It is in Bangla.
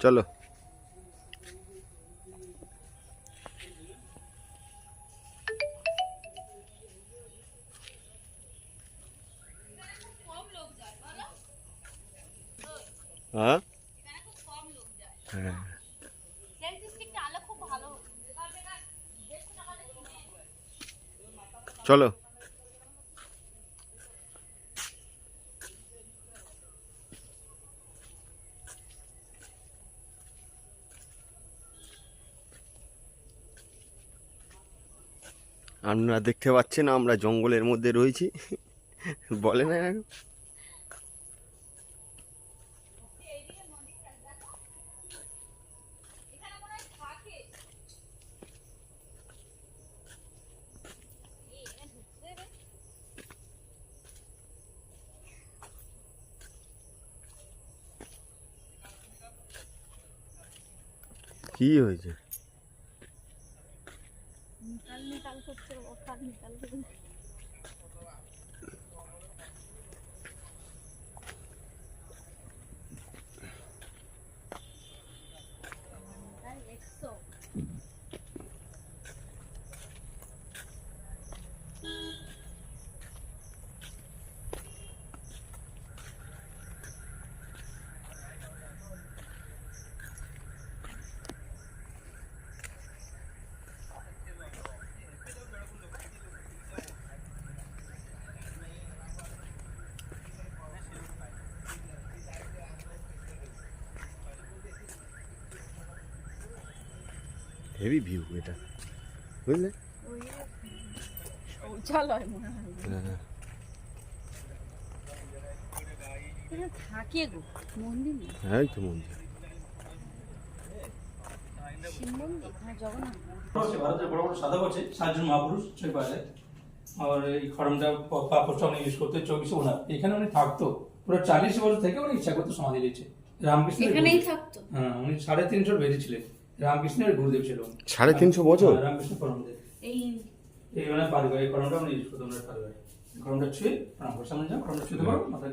চলো। হ্যাঁ হ্যাঁ চলো। আপনারা দেখতে পাচ্ছেন আমরা জঙ্গলের মধ্যে রয়েছি। বলে না এখন কি হয়েছে? হেভি ভিউ এটা, বুঝলে? শৌচালয় মনে হয়। থাকে গো মন্দির না? হ্যাঁ এই তো মন্দির। শিব মন্দির না জগন্নাথ? ভারতের বড় বড় সাধক আছে, 7 জন মহাপুরুষ ছয় পাওয়া যায়। আর এই খড়মটা পাপড়টা উনি ইউজ করতে 24 ওনার এখানে উনি থাকতো পুরো 40 বছর থেকে উনি ইচ্ছা করতে সমাধি দিয়েছে। রামকৃষ্ণ এখানেই থাকতো? হ্যাঁ, উনি 350 বেরিয়েছিলেন। রামকৃষ্ণের গুরুদেব ছিল। 350 বছর? রামকৃষ্ণ খড়মদেব। এই এই মানে পারিবারিক খড়মটা উনি ইউজ করতেন, ওনার পারিবারিক খড়মটা ছুঁয়ে প্রণাম করে সামনে যাও, খড়মটা ছুঁতে পারো মাথায়।